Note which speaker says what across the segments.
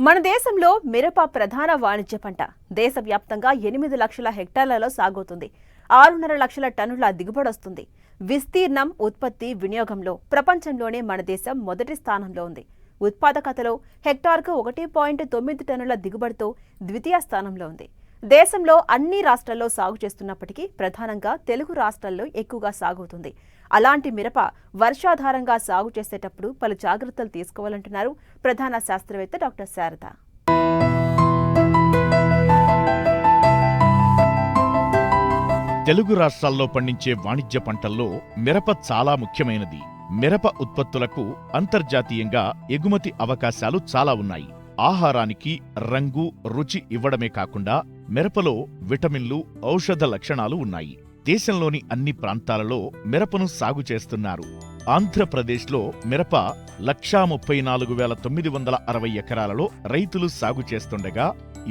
Speaker 1: మన దేశంలో మిరప ప్రధాన వాణిజ్య పంట. దేశవ్యాప్తంగా 8 లక్షల హెక్టార్లలో సాగుతుంది. 6.5 లక్షల టన్నుల దిగుబడొస్తుంది. విస్తీర్ణం, ఉత్పత్తి, వినియోగంలో ప్రపంచంలోనే మన దేశం మొదటి స్థానంలో ఉంది. ఉత్పాదకతలో హెక్టార్కు 1.9 టన్నుల దిగుబడితో ద్వితీయ స్థానంలో ఉంది. దేశంలో అన్ని రాష్ట్రాల్లో సాగు చేస్తున్నప్పటికీ ప్రధానంగా తెలుగు రాష్ట్రాల్లో ఎక్కువగా సాగుతుంది. అలాంటి మిరప వర్షాధారంగా సాగు చేసేటప్పుడు పలు జాగ్రత్తలు తీసుకోవాలంటున్నారు ప్రధాన శాస్త్రవేత్త డాక్టర్ శారద.
Speaker 2: తెలుగు రాష్ట్రాల్లో పండించే వాణిజ్య పంటల్లో మిరప చాలా ముఖ్యమైనది. మిరప ఉత్పత్తులకు అంతర్జాతీయంగా ఎగుమతి అవకాశాలు చాలా ఉన్నాయి. ఆహారానికి రంగు, రుచి ఇవ్వడమే కాకుండా మిరపలో విటమిన్లు, ఔషధ లక్షణాలు ఉన్నాయి. దేశంలోని అన్ని ప్రాంతాలలో మిరపను సాగు చేస్తున్నారు. ఆంధ్రప్రదేశ్లో మిరప 1,34,960 ఎకరాలలో రైతులు సాగు చేస్తుండగా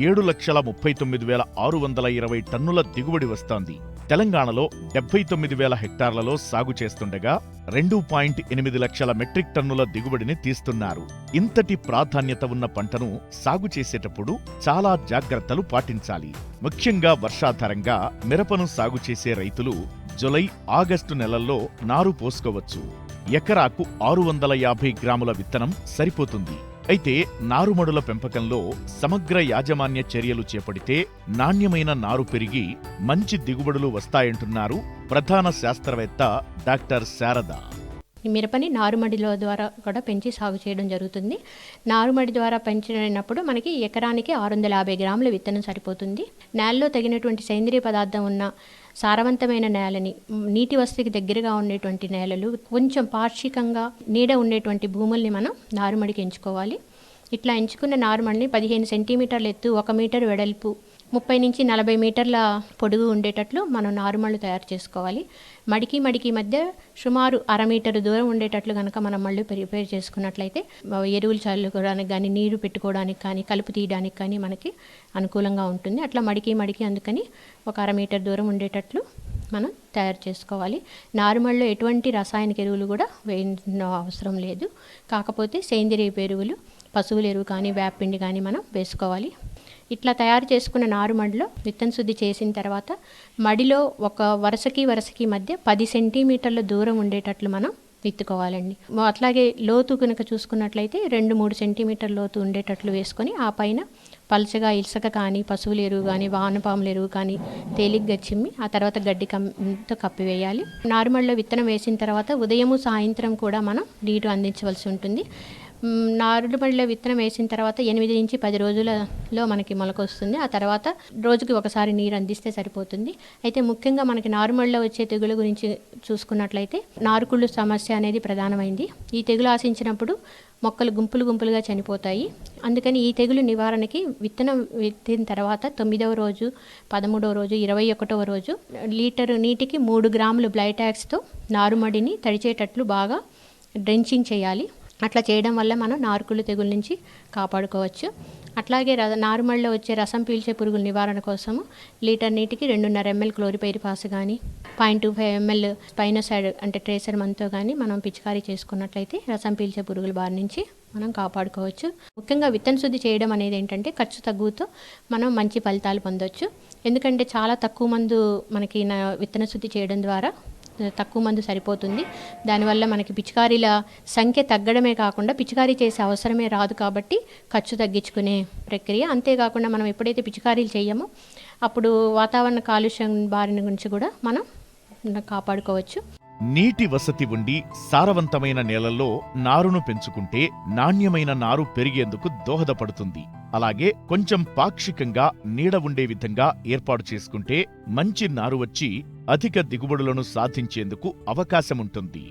Speaker 2: 7,39,620 టన్నుల దిగుబడి వస్తోంది. తెలంగాణలో 79,000 హెక్టార్లలో సాగు చేస్తుండగా 2.8 లక్షల మెట్రిక్ టన్నుల దిగుబడిని తీస్తున్నారు. ఇంతటి ప్రాధాన్యత ఉన్న పంటను సాగు చేసేటప్పుడు చాలా జాగ్రత్తలు పాటించాలి. ముఖ్యంగా వర్షాధారంగా మిరపను సాగు చేసే రైతులు జులై, ఆగస్టు నెలల్లో నారు పోసుకోవచ్చు. ఎకరాకు 650 గ్రాముల విత్తనం సరిపోతుంది. అయితే నారుమడుల పెంపకంలో సమగ్ర యాజమాన్య చర్యలు చేపడితే నాణ్యమైన నారు పెరిగి మంచి దిగుబడులు వస్తాయంటున్నారు ప్రధాన శాస్త్రవేత్త డాక్టర్ శారద.
Speaker 3: ఈ మిరపని నారుమడిలో ద్వారా కూడా పెంచి సాగు చేయడం జరుగుతుంది. నారుమడి ద్వారా పెంచినప్పుడు మనకి ఎకరానికి 650 గ్రాముల విత్తనం సరిపోతుంది. నేలలో తగినటువంటి సేంద్రియ పదార్థం ఉన్న సారవంతమైన నేలని, నీటి వసతికి దగ్గరగా ఉండేటువంటి నేలలు, కొంచెం పాక్షికంగా నీడ ఉండేటువంటి భూముల్ని మనం నారుమడికి ఎంచుకోవాలి. ఇట్లా ఎంచుకున్న నారుమడిని 15 సెంటీమీటర్ల ఎత్తు, 1 మీటర్ వెడల్పు, 30 నుంచి 40 మీటర్ల పొడుగు ఉండేటట్లు మనం నారుమళ్ళు తయారు చేసుకోవాలి. మడికి మధ్య సుమారు 1/2 మీటర్ దూరం ఉండేటట్లు కనుక మనం మళ్ళీ ప్రిపేర్ చేసుకున్నట్లయితే ఎరువులు చల్లుకోవడానికి కానీ, నీరు పెట్టుకోవడానికి కానీ, కలుపు తీయడానికి కానీ మనకి అనుకూలంగా ఉంటుంది. అట్లా మడికి అందుకని 1/2 మీటర్ దూరం ఉండేటట్లు మనం తయారు చేసుకోవాలి. నారుమళ్ళలో ఎటువంటి రసాయనిక ఎరువులు కూడా వేయన అవసరం లేదు. కాకపోతే సేంద్రియ ఎరువులు, పశువుల ఎరువు కానీ, వేపపిండి కానీ మనం వేసుకోవాలి. ఇట్లా తయారు చేసుకున్న నారుమడిలో విత్తన శుద్ధి చేసిన తర్వాత మడిలో ఒక వరుసకి మధ్య 10 సెంటీమీటర్ల దూరం ఉండేటట్లు మనం విత్తుకోవాలండి. అట్లాగే లోతు కనుక చూసుకున్నట్లయితే 2-3 సెంటీమీటర్ లోతు ఉండేటట్లు వేసుకొని ఆ పైన పల్చగా ఇసుక కానీ, పశువుల ఎరువు కానీ, వానపాముల ఎరువు కానీ తేలిగ్గా చిమ్మి ఆ తర్వాత గడ్డితో కప్పివేయాలి. నారుమడిలో విత్తనం వేసిన తర్వాత ఉదయము, సాయంత్రం కూడా మనం నీరు అందించవలసి ఉంటుంది. నారుమడిలో విత్తనం వేసిన తర్వాత 8 నుంచి 10 రోజులలో మనకి మొలక వస్తుంది. ఆ తర్వాత రోజుకి ఒకసారి నీరు అందిస్తే సరిపోతుంది. అయితే ముఖ్యంగా మనకి నారుమడిలో వచ్చే తెగుల గురించి చూసుకున్నట్లయితే నారుకుళ్ళు సమస్య అనేది ప్రధానమైంది. ఈ తెగులు ఆశించినప్పుడు మొక్కలు గుంపులుగా చనిపోతాయి. అందుకని ఈ తెగులు నివారణకి విత్తనం విత్తిన తర్వాత 9వ రోజు, 13వ రోజు, 21వ రోజు లీటరు నీటికి 3 గ్రాములు బ్లైటాక్స్తో నారుమడిని తడిచేటట్లు బాగా డ్రెంచింగ్ చేయాలి. అట్లా చేయడం వల్ల మనం నారుకుళ్ళు తెగుల నుంచి కాపాడుకోవచ్చు. అట్లాగే నారుమడిలో వచ్చే రసం పీల్చే పురుగుల నివారణ కోసము లీటర్ నీటికి 2.5 ml క్లోరిపైరిఫాస్ కానీ, 0.25 ml స్పైనోసైడ్ అంటే ట్రేసర్ మంతో కానీ మనం పిచికారీ చేసుకున్నట్లయితే రసం పీల్చే పురుగుల బారి నుంచి మనం కాపాడుకోవచ్చు. ముఖ్యంగా విత్తన శుద్ధి చేయడం అనేది ఏంటంటే ఖర్చు తగ్గుతో మనం మంచి ఫలితాలు పొందవచ్చు. ఎందుకంటే చాలా తక్కువ మందు మనకి విత్తన శుద్ధి చేయడం ద్వారా తక్కువ మందు సరిపోతుంది. దానివల్ల మనకి పిచికారీల సంఖ్య తగ్గడమే కాకుండా పిచికారీ చేసే అవసరమే రాదు. కాబట్టి ఖర్చు తగ్గించుకునే ప్రక్రియ. అంతేకాకుండా మనం ఎప్పుడైతే పిచికారీలు చేయమో అప్పుడు వాతావరణ కాలుష్యం బారిన గురించి కూడా మనం కాపాడుకోవచ్చు.
Speaker 2: నీటి వసతి ఉండి సారవంతమైన నేలల్లో నారును పెంచుకుంటే నాణ్యమైన నారు పెరిగేందుకు దోహదపడుతుంది. అలాగే కొంచెం పాక్షికంగా నీడ ఉండే విధంగా ఏర్పాటు చేసుకుంటే మంచి నారు వచ్చి అధిక దిగుబడులను సాధించేందుకు అవకాశముంటుంది.